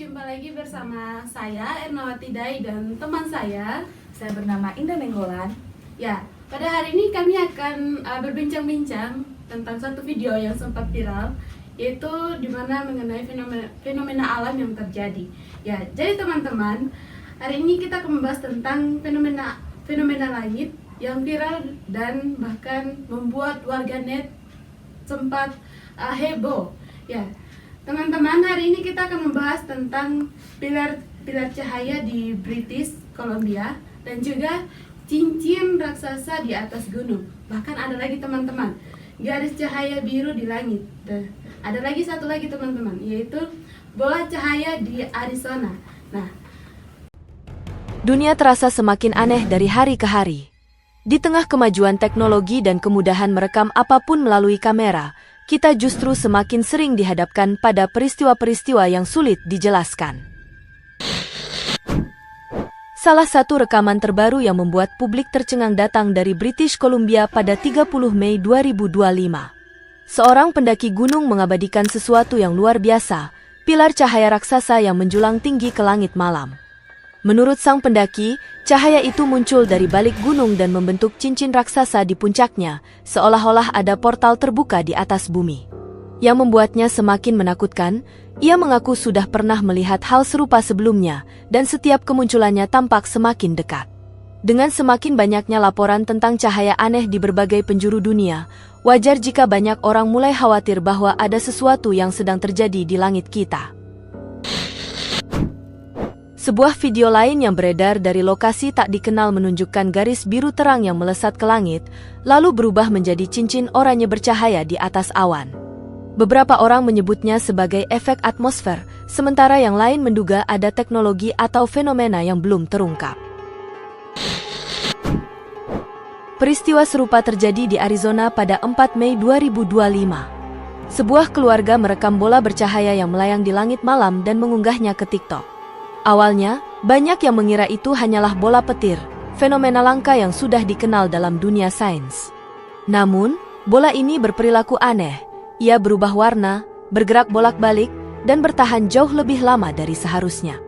Berjumpa lagi bersama saya Ernawati Dai dan teman saya. Saya bernama Indah Nenggolan. Ya, pada hari ini kami akan berbincang-bincang tentang satu video yang sempat viral, yaitu dimana mengenai fenomena alam yang terjadi. Ya, jadi teman-teman, hari ini kita akan membahas tentang fenomena langit yang viral dan bahkan membuat warganet sempat heboh. Ya, teman-teman, hari ini kita akan membahas tentang pilar cahaya di British Columbia dan juga cincin raksasa di atas gunung. Bahkan ada lagi teman-teman, garis cahaya biru di langit. Dan ada lagi satu lagi teman-teman, yaitu bola cahaya di Arizona. Nah, dunia terasa semakin aneh dari hari ke hari. Di tengah kemajuan teknologi dan kemudahan merekam apapun melalui kamera, kita justru semakin sering dihadapkan pada peristiwa-peristiwa yang sulit dijelaskan. Salah satu rekaman terbaru yang membuat publik tercengang datang dari British Columbia pada 30 Mei 2025. Seorang pendaki gunung mengabadikan sesuatu yang luar biasa, pilar cahaya raksasa yang menjulang tinggi ke langit malam. Menurut sang pendaki, cahaya itu muncul dari balik gunung dan membentuk cincin raksasa di puncaknya, seolah-olah ada portal terbuka di atas bumi. Yang membuatnya semakin menakutkan, ia mengaku sudah pernah melihat hal serupa sebelumnya, dan setiap kemunculannya tampak semakin dekat. Dengan semakin banyaknya laporan tentang cahaya aneh di berbagai penjuru dunia, wajar jika banyak orang mulai khawatir bahwa ada sesuatu yang sedang terjadi di langit kita. Sebuah video lain yang beredar dari lokasi tak dikenal menunjukkan garis biru terang yang melesat ke langit, lalu berubah menjadi cincin oranye bercahaya di atas awan. Beberapa orang menyebutnya sebagai efek atmosfer, sementara yang lain menduga ada teknologi atau fenomena yang belum terungkap. Peristiwa serupa terjadi di Arizona pada 4 Mei 2025. Sebuah keluarga merekam bola bercahaya yang melayang di langit malam dan mengunggahnya ke TikTok. Awalnya, banyak yang mengira itu hanyalah bola petir, fenomena langka yang sudah dikenal dalam dunia sains. Namun, bola ini berperilaku aneh. Ia berubah warna, bergerak bolak-balik, dan bertahan jauh lebih lama dari seharusnya.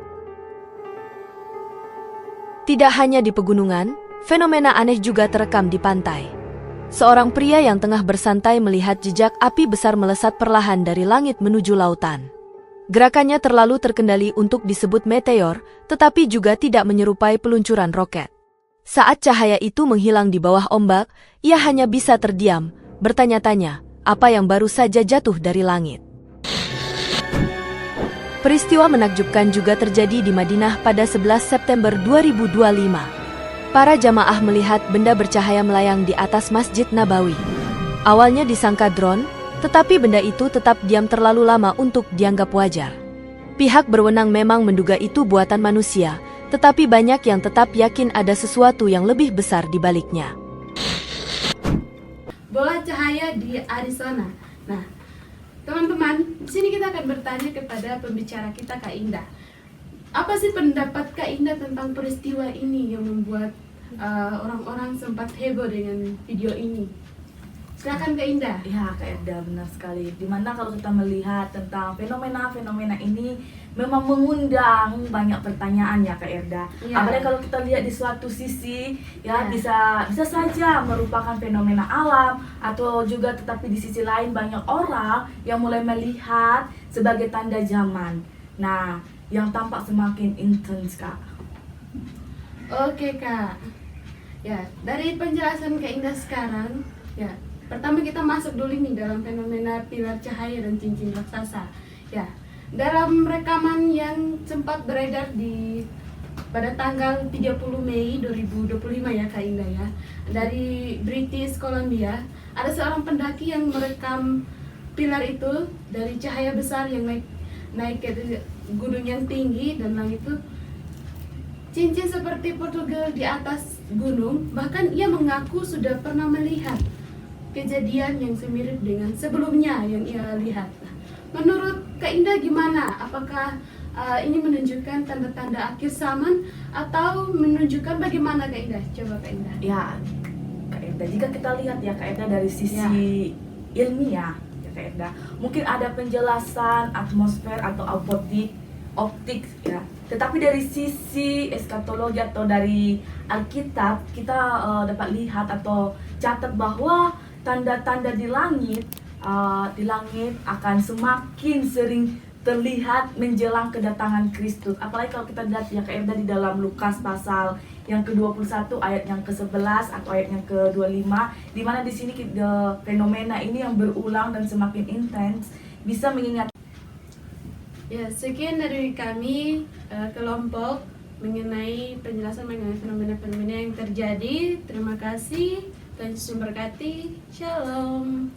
Tidak hanya di pegunungan, fenomena aneh juga terekam di pantai. Seorang pria yang tengah bersantai melihat jejak api besar melesat perlahan dari langit menuju lautan. Gerakannya terlalu terkendali untuk disebut meteor, tetapi juga tidak menyerupai peluncuran roket. Saat cahaya itu menghilang di bawah ombak, ia hanya bisa terdiam, bertanya-tanya, apa yang baru saja jatuh dari langit. Peristiwa menakjubkan juga terjadi di Madinah pada 11 September 2025. Para jamaah melihat benda bercahaya melayang di atas Masjid Nabawi. Awalnya disangka drone, tetapi benda itu tetap diam terlalu lama untuk dianggap wajar. Pihak berwenang memang menduga itu buatan manusia, tetapi banyak yang tetap yakin ada sesuatu yang lebih besar di baliknya. bola cahaya di Arizona. Nah, teman-teman, di sini kita akan bertanya kepada pembicara kita, Kak Indah. Apa sih pendapat Kak Indah tentang peristiwa ini yang membuat orang-orang sempat heboh dengan video ini? Silakan Kak Indah. Ya, Kak Erda, benar sekali. Dimana kalau kita melihat tentang fenomena-fenomena ini memang mengundang banyak pertanyaan ya, Kak Erda. Ya. Apalagi kalau kita lihat di suatu sisi, ya, bisa saja merupakan fenomena alam, atau juga tetapi di sisi lain banyak orang yang mulai melihat sebagai tanda zaman. Nah, yang tampak semakin intens, Kak. Oke Kak. Ya, dari penjelasan Kak Indah sekarang, ya, pertama kita masuk dulu nih dalam fenomena pilar cahaya dan cincin raksasa. Ya, dalam rekaman yang sempat beredar pada tanggal 30 Mei 2025 ya Kak Indah ya, dari British Columbia, ada seorang pendaki yang merekam pilar itu dari cahaya besar yang naik ke gunung yang tinggi, dan langit itu cincin seperti Portugal di atas gunung. Bahkan ia mengaku sudah pernah melihat kejadian yang semirip dengan sebelumnya yang ia lihat. Menurut Kak Indah gimana? Apakah ini menunjukkan tanda-tanda akhir zaman atau menunjukkan bagaimana Kak Indah? Coba Kak Indah. Ya, Kak Erda, jika kita lihat ya Kak Erda dari sisi ilmiah ya Kak Erda, mungkin ada penjelasan atmosfer atau apotik optik ya. Tetapi dari sisi eskatologi atau dari Alkitab kita dapat lihat atau catat bahwa tanda-tanda di langit akan semakin sering terlihat menjelang kedatangan Kristus. Apalagi kalau kita lihat ya kayak tadi dalam Lukas pasal yang ke-21 ayat yang ke-11 atau ayat yang ke-25, di mana di sini fenomena ini yang berulang dan semakin intens bisa mengingat. Ya, sekian dari kami kelompok mengenai penjelasan mengenai fenomena-fenomena yang terjadi. Terima kasih. Tuhan Yesus memberkati. Shalom.